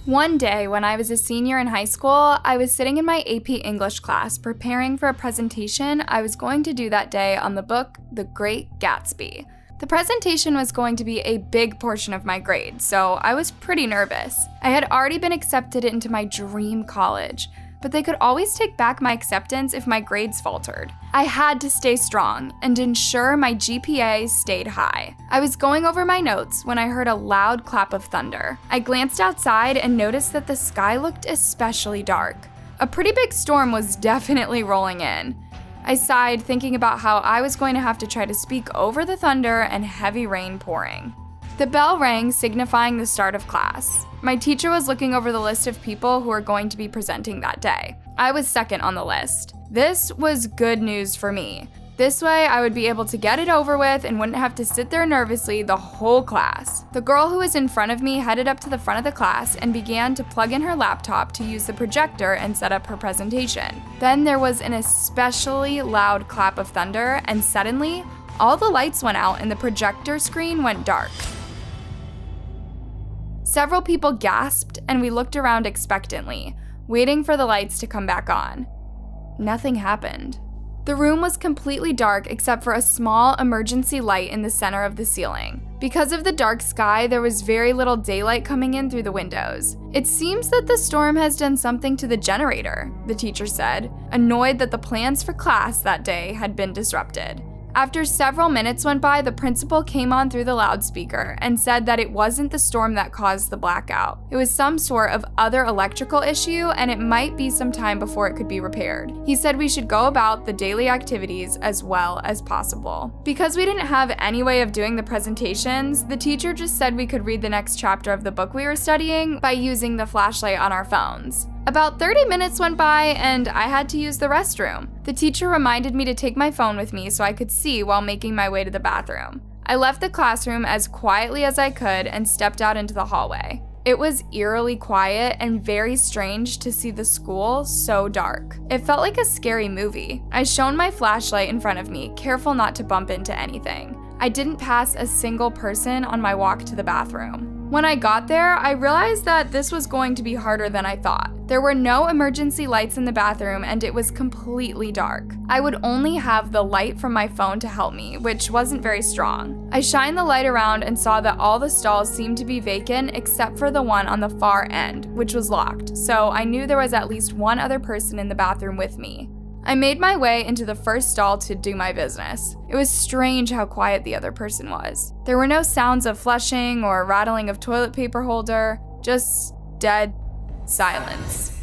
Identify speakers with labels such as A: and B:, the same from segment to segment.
A: One day, when I was a senior in high school, I was sitting in my AP English class preparing for a presentation I was going to do that day on the book The Great Gatsby. The presentation was going to be a big portion of my grade, so I was pretty nervous. I had already been accepted into my dream college, but they could always take back my acceptance if my grades faltered. I had to stay strong and ensure my GPA stayed high. I was going over my notes when I heard a loud clap of thunder. I glanced outside and noticed that the sky looked especially dark. A pretty big storm was definitely rolling in. I sighed, thinking about how I was going to have to try to speak over the thunder and heavy rain pouring. The bell rang, signifying the start of class. My teacher was looking over the list of people who were going to be presenting that day. I was second on the list. This was good news for me. This way, I would be able to get it over with and wouldn't have to sit there nervously the whole class. The girl who was in front of me headed up to the front of the class and began to plug in her laptop to use the projector and set up her presentation. Then there was an especially loud clap of thunder, and suddenly, all the lights went out and the projector screen went dark. Several people gasped, and we looked around expectantly, waiting for the lights to come back on. Nothing happened. The room was completely dark except for a small emergency light in the center of the ceiling. Because of the dark sky, there was very little daylight coming in through the windows. It seems that the storm has done something to the generator, the teacher said, annoyed that the plans for class that day had been disrupted. After several minutes went by, the principal came on through the loudspeaker and said that it wasn't the storm that caused the blackout. It was some sort of other electrical issue, and it might be some time before it could be repaired. He said we should go about the daily activities as well as possible. Because we didn't have any way of doing the presentations, the teacher just said we could read the next chapter of the book we were studying by using the flashlight on our phones. About 30 minutes went by and I had to use the restroom. The teacher reminded me to take my phone with me so I could see while making my way to the bathroom. I left the classroom as quietly as I could and stepped out into the hallway. It was eerily quiet and very strange to see the school so dark. It felt like a scary movie. I shone my flashlight in front of me, careful not to bump into anything. I didn't pass a single person on my walk to the bathroom. When I got there, I realized that this was going to be harder than I thought. There were no emergency lights in the bathroom and it was completely dark. I would only have the light from my phone to help me, which wasn't very strong. I shined the light around and saw that all the stalls seemed to be vacant except for the one on the far end, which was locked, so I knew there was at least one other person in the bathroom with me. I made my way into the first stall to do my business. It was strange how quiet the other person was. There were no sounds of flushing or rattling of toilet paper holder, just dead silence.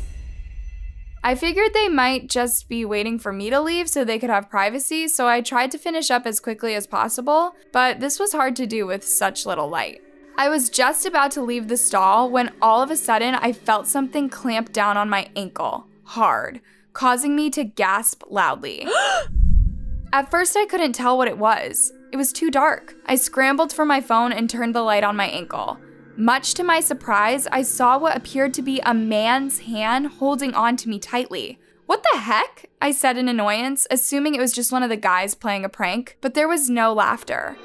A: I figured they might just be waiting for me to leave so they could have privacy, so I tried to finish up as quickly as possible, but this was hard to do with such little light. I was just about to leave the stall when all of a sudden I felt something clamp down on my ankle, hard, causing me to gasp loudly. At first, I couldn't tell what it was. It was too dark. I scrambled for my phone and turned the light on my ankle. Much to my surprise, I saw what appeared to be a man's hand holding on to me tightly. "What the heck?" I said in annoyance, assuming it was just one of the guys playing a prank, but there was no laughter.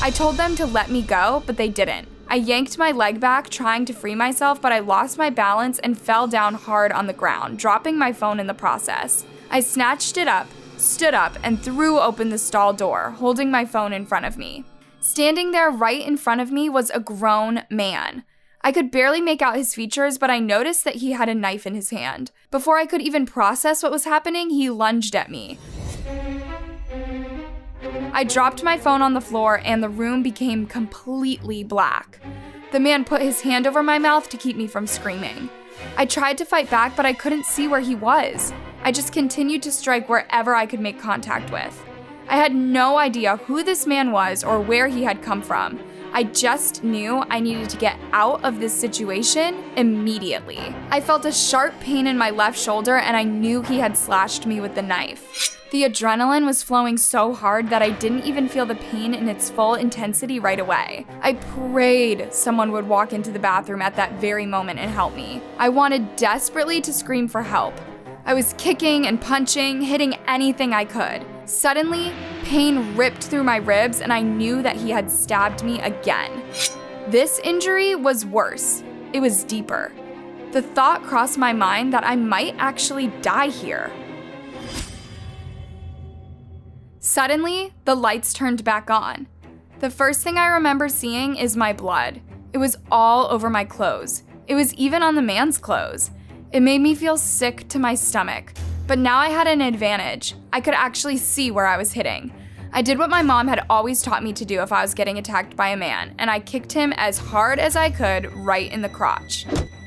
A: I told them to let me go, but they didn't. I yanked my leg back, trying to free myself, but I lost my balance and fell down hard on the ground, dropping my phone in the process. I snatched it up, stood up, and threw open the stall door, holding my phone in front of me. Standing there right in front of me was a grown man. I could barely make out his features, but I noticed that he had a knife in his hand. Before I could even process what was happening, he lunged at me. I dropped my phone on the floor and the room became completely black. The man put his hand over my mouth to keep me from screaming. I tried to fight back, but I couldn't see where he was. I just continued to strike wherever I could make contact with. I had no idea who this man was or where he had come from. I just knew I needed to get out of this situation immediately. I felt a sharp pain in my left shoulder and I knew he had slashed me with the knife. The adrenaline was flowing so hard that I didn't even feel the pain in its full intensity right away. I prayed someone would walk into the bathroom at that very moment and help me. I wanted desperately to scream for help. I was kicking and punching, hitting anything I could. Suddenly, pain ripped through my ribs and I knew that he had stabbed me again. This injury was worse. it was deeper. The thought crossed my mind that I might actually die here. Suddenly, the lights turned back on. The first thing I remember seeing is my blood. It was all over my clothes. It was even on the man's clothes. It made me feel sick to my stomach. But now I had an advantage. I could actually see where I was hitting. I did what my mom had always taught me to do if I was getting attacked by a man, and I kicked him as hard as I could right in the crotch.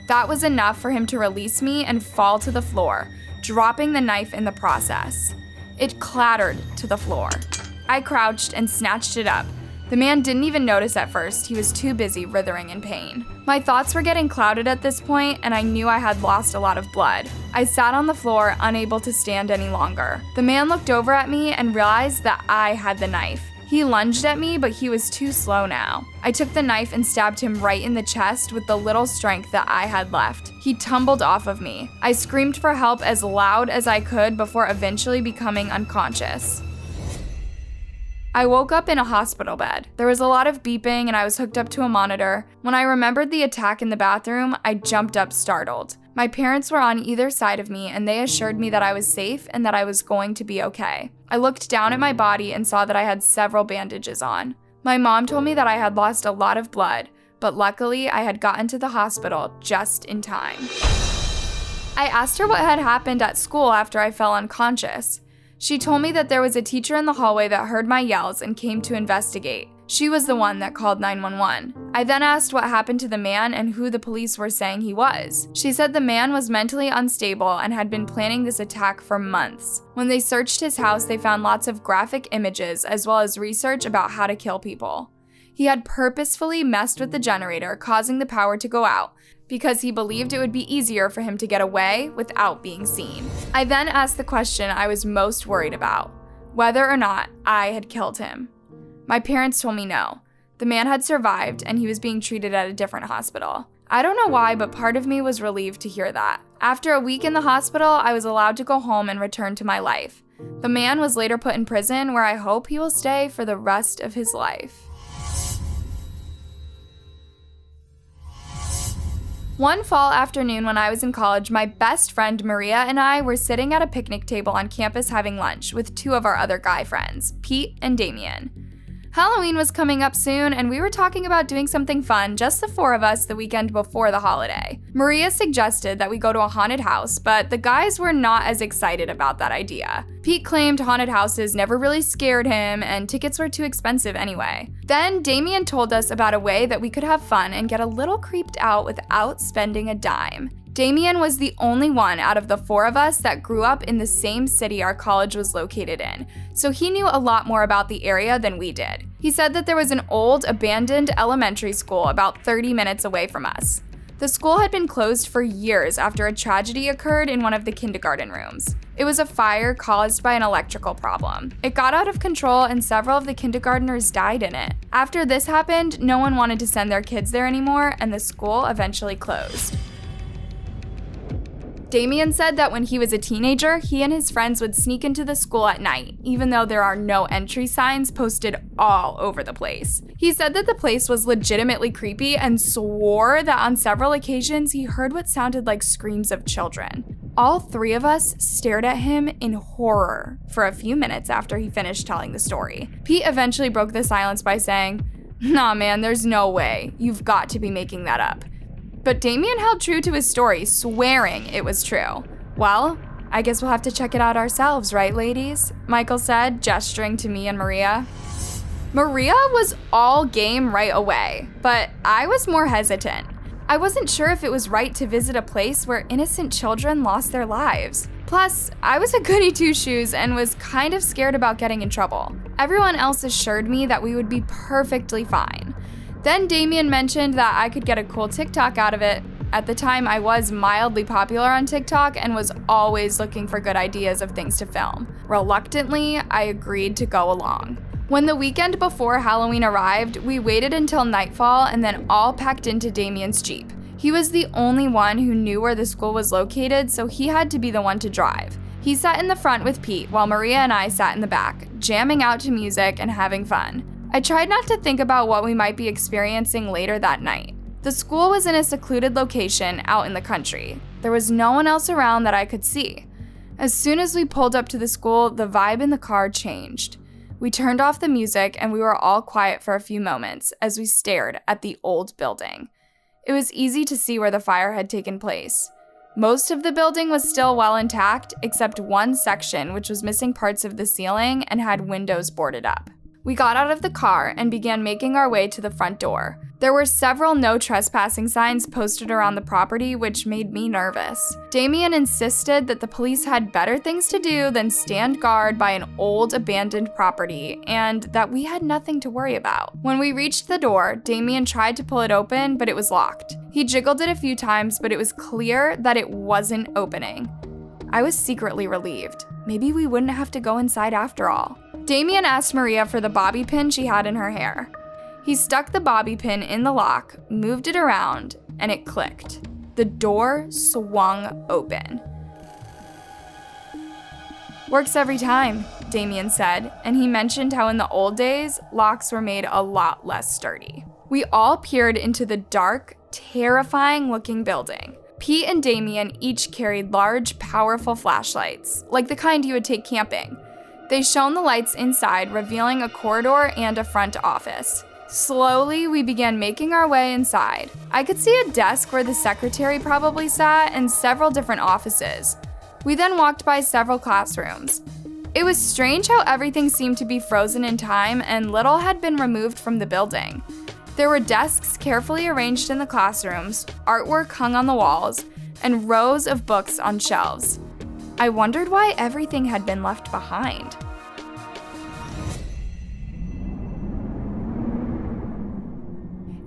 A: That was enough for him to release me and fall to the floor, dropping the knife in the process. It clattered to the floor. I crouched and snatched it up. The man didn't even notice at first. He was too busy writhing in pain. My thoughts were getting clouded at this point, and I knew I had lost a lot of blood. I sat on the floor, unable to stand any longer. The man looked over at me and realized that I had the knife. He lunged at me, but he was too slow now. I took the knife and stabbed him right in the chest with the little strength that I had left. He tumbled off of me. I screamed for help as loud as I could before eventually becoming unconscious. I woke up in a hospital bed. There was a lot of beeping and I was hooked up to a monitor. When I remembered the attack in the bathroom, I jumped up startled. My parents were on either side of me and they assured me that I was safe and that I was going to be okay. I looked down at my body and saw that I had several bandages on. My mom told me that I had lost a lot of blood, but luckily I had gotten to the hospital just in time. I asked her what had happened at school after I fell unconscious. She told me that there was a teacher in the hallway that heard my yells and came to investigate. She was the one that called 911. I then asked what happened to the man and who the police were saying he was. She said the man was mentally unstable and had been planning this attack for months. When they searched his house, they found lots of graphic images as well as research about how to kill people. He had purposefully messed with the generator, causing the power to go out, because he believed it would be easier for him to get away without being seen. I then asked the question I was most worried about, whether or not I had killed him. My parents told me no. The man had survived and he was being treated at a different hospital. I don't know why, but part of me was relieved to hear that. After a week in the hospital, I was allowed to go home and return to my life. The man was later put in prison where I hope he will stay for the rest of his life. One fall afternoon when I was in college, my best friend Maria and I were sitting at a picnic table on campus having lunch with two of our other guy friends, Pete and Damien. Halloween was coming up soon, and we were talking about doing something fun, just the four of us, the weekend before the holiday. Maria suggested that we go to a haunted house, but the guys were not as excited about that idea. Pete claimed haunted houses never really scared him, and tickets were too expensive anyway. Then Damien told us about a way that we could have fun and get a little creeped out without spending a dime. Damien was the only one out of the four of us that grew up in the same city our college was located in, so he knew a lot more about the area than we did. He said that there was an old, abandoned elementary school about 30 minutes away from us. The school had been closed for years after a tragedy occurred in one of the kindergarten rooms. It was a fire caused by an electrical problem. It got out of control and several of the kindergartners died in it. After this happened, no one wanted to send their kids there anymore, and the school eventually closed. Damien said that when he was a teenager, he and his friends would sneak into the school at night, even though there are no entry signs posted all over the place. He said that the place was legitimately creepy and swore that on several occasions he heard what sounded like screams of children. All three of us stared at him in horror for a few minutes after he finished telling the story. Pete eventually broke the silence by saying, "Nah man, there's no way. You've got to be making that up." But Damien held true to his story, swearing it was true. "Well, I guess we'll have to check it out ourselves, right, ladies?" Michael said, gesturing to me and Maria. Maria was all game right away, but I was more hesitant. I wasn't sure if it was right to visit a place where innocent children lost their lives. Plus, I was a goody two-shoes and was kind of scared about getting in trouble. Everyone else assured me that we would be perfectly fine. Then Damien mentioned that I could get a cool TikTok out of it. At the time, I was mildly popular on TikTok and was always looking for good ideas of things to film. Reluctantly, I agreed to go along. When the weekend before Halloween arrived, we waited until nightfall and then all packed into Damien's Jeep. He was the only one who knew where the school was located, so he had to be the one to drive. He sat in the front with Pete, while Maria and I sat in the back, jamming out to music and having fun. I tried not to think about what we might be experiencing later that night. The school was in a secluded location out in the country. There was no one else around that I could see. As soon as we pulled up to the school, the vibe in the car changed. We turned off the music and we were all quiet for a few moments as we stared at the old building. It was easy to see where the fire had taken place. Most of the building was still well intact, except one section which was missing parts of the ceiling and had windows boarded up. We got out of the car and began making our way to the front door. There were several no trespassing signs posted around the property, which made me nervous. Damien insisted that the police had better things to do than stand guard by an old abandoned property, and that we had nothing to worry about. When we reached the door, Damien tried to pull it open, but it was locked. He jiggled it a few times, but it was clear that it wasn't opening. I was secretly relieved. Maybe we wouldn't have to go inside after all. Damien asked Maria for the bobby pin she had in her hair. He stuck the bobby pin in the lock, moved it around, and it clicked. The door swung open. "Works every time," Damien said, and he mentioned how in the old days, locks were made a lot less sturdy. We all peered into the dark, terrifying-looking building. Pete and Damien each carried large, powerful flashlights, like the kind you would take camping. They shone the lights inside, revealing a corridor and a front office. Slowly, we began making our way inside. I could see a desk where the secretary probably sat and several different offices. We then walked by several classrooms. It was strange how everything seemed to be frozen in time and little had been removed from the building. There were desks carefully arranged in the classrooms, artwork hung on the walls, and rows of books on shelves. I wondered why everything had been left behind.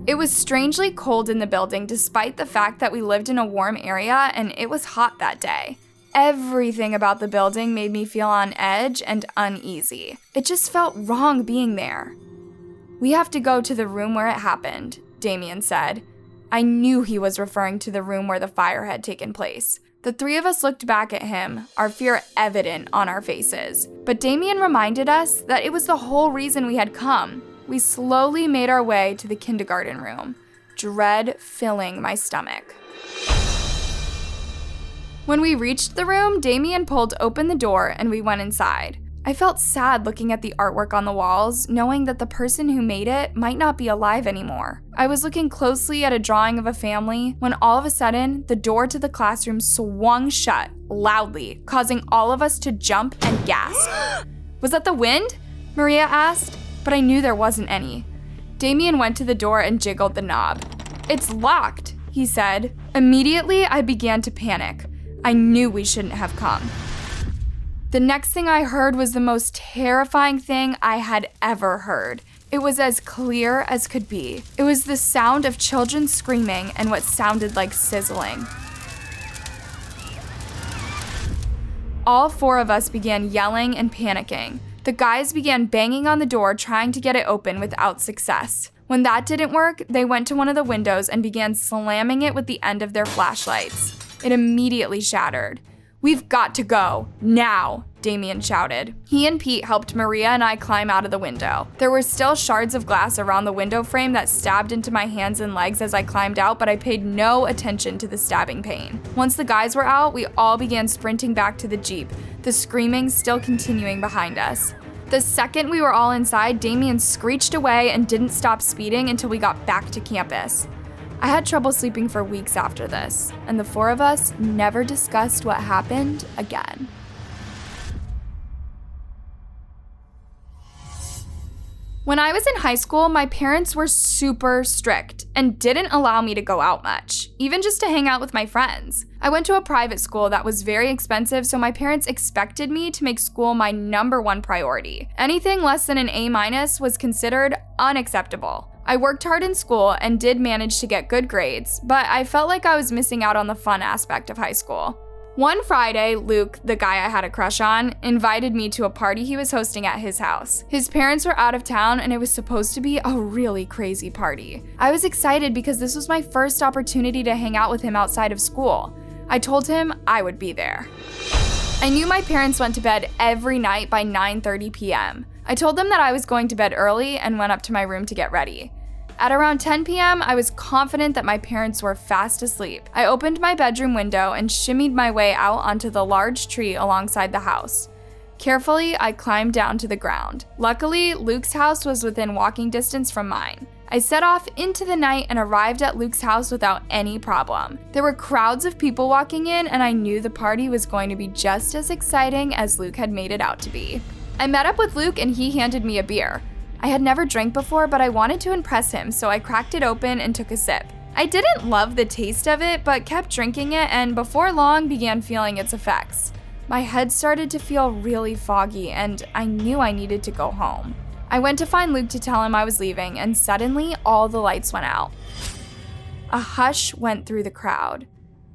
A: It was strangely cold in the building despite the fact that we lived in a warm area and it was hot that day. Everything about the building made me feel on edge and uneasy. It just felt wrong being there. "We have to go to the room where it happened," Damien said. I knew he was referring to the room where the fire had taken place. The three of us looked back at him, our fear evident on our faces. But Damien reminded us that it was the whole reason we had come. We slowly made our way to the kindergarten room, dread filling my stomach. When we reached the room, Damien pulled open the door and we went inside. I felt sad looking at the artwork on the walls, knowing that the person who made it might not be alive anymore. I was looking closely at a drawing of a family when all of a sudden, the door to the classroom swung shut loudly, causing all of us to jump and gasp. "Was that the wind?" Maria asked, but I knew there wasn't any. Damien went to the door and jiggled the knob. "It's locked," he said. Immediately, I began to panic. I knew we shouldn't have come. The next thing I heard was the most terrifying thing I had ever heard. It was as clear as could be. It was the sound of children screaming and what sounded like sizzling. All four of us began yelling and panicking. The guys began banging on the door trying to get it open without success. When that didn't work, they went to one of the windows and began slamming it with the end of their flashlights. It immediately shattered. "We've got to go, now," Damien shouted. He and Pete helped Maria and I climb out of the window. There were still shards of glass around the window frame that stabbed into my hands and legs as I climbed out, but I paid no attention to the stabbing pain. Once the guys were out, we all began sprinting back to the Jeep, the screaming still continuing behind us. The second we were all inside, Damien screeched away and didn't stop speeding until we got back to campus. I had trouble sleeping for weeks after this, and the four of us never discussed what happened again. When I was in high school, my parents were super strict and didn't allow me to go out much, even just to hang out with my friends. I went to a private school that was very expensive, so my parents expected me to make school my #1 priority. Anything less than an A- was considered unacceptable. I worked hard in school and did manage to get good grades, but I felt like I was missing out on the fun aspect of high school. One Friday, Luke, the guy I had a crush on, invited me to a party he was hosting at his house. His parents were out of town and it was supposed to be a really crazy party. I was excited because this was my first opportunity to hang out with him outside of school. I told him I would be there. I knew my parents went to bed every night by 9:30 p.m. I told them that I was going to bed early and went up to my room to get ready. At around 10 p.m., I was confident that my parents were fast asleep. I opened my bedroom window and shimmied my way out onto the large tree alongside the house. Carefully, I climbed down to the ground. Luckily, Luke's house was within walking distance from mine. I set off into the night and arrived at Luke's house without any problem. There were crowds of people walking in, and I knew the party was going to be just as exciting as Luke had made it out to be. I met up with Luke and he handed me a beer. I had never drank before, but I wanted to impress him, so I cracked it open and took a sip. I didn't love the taste of it, but kept drinking it and before long began feeling its effects. My head started to feel really foggy and I knew I needed to go home. I went to find Luke to tell him I was leaving and suddenly all the lights went out. A hush went through the crowd.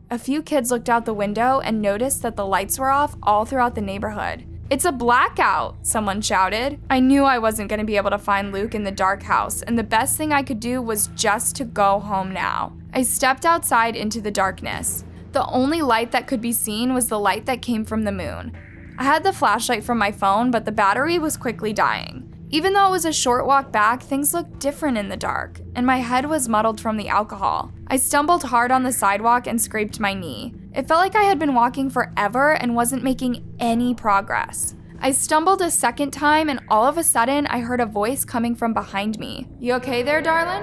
A: A few kids looked out the window and noticed that the lights were off all throughout the neighborhood. "It's a blackout," someone shouted. I knew I wasn't going to be able to find Luke in the dark house, and the best thing I could do was just to go home now. I stepped outside into the darkness. The only light that could be seen was the light that came from the moon. I had the flashlight from my phone, but the battery was quickly dying. Even though it was a short walk back, things looked different in the dark, and my head was muddled from the alcohol. I stumbled hard on the sidewalk and scraped my knee. It felt like I had been walking forever and wasn't making any progress. I stumbled a second time, and all of a sudden, I heard a voice coming from behind me. "You okay there, darling?"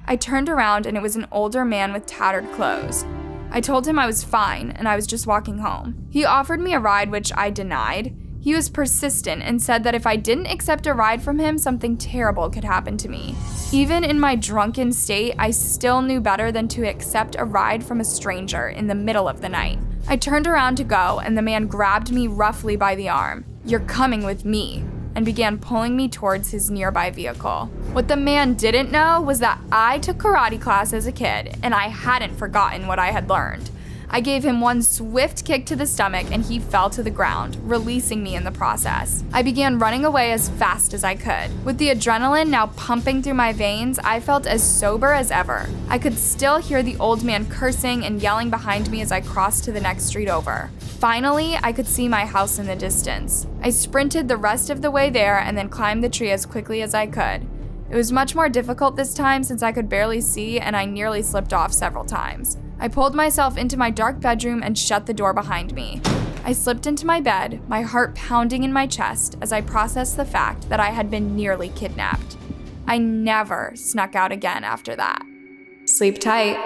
A: I turned around, and it was an older man with tattered clothes. I told him I was fine, and I was just walking home. He offered me a ride, which I denied. He was persistent and said that if I didn't accept a ride from him, something terrible could happen to me. Even in my drunken state, I still knew better than to accept a ride from a stranger in the middle of the night. I turned around to go, and the man grabbed me roughly by the arm. "You're coming with me," and began pulling me towards his nearby vehicle. What the man didn't know was that I took karate class as a kid, and I hadn't forgotten what I had learned. I gave him one swift kick to the stomach and he fell to the ground, releasing me in the process. I began running away as fast as I could. With the adrenaline now pumping through my veins, I felt as sober as ever. I could still hear the old man cursing and yelling behind me as I crossed to the next street over. Finally, I could see my house in the distance. I sprinted the rest of the way there and then climbed the tree as quickly as I could. It was much more difficult this time since I could barely see and I nearly slipped off several times. I pulled myself into my dark bedroom and shut the door behind me. I slipped into my bed, my heart pounding in my chest as I processed the fact that I had been nearly kidnapped. I never snuck out again after that. Sleep tight.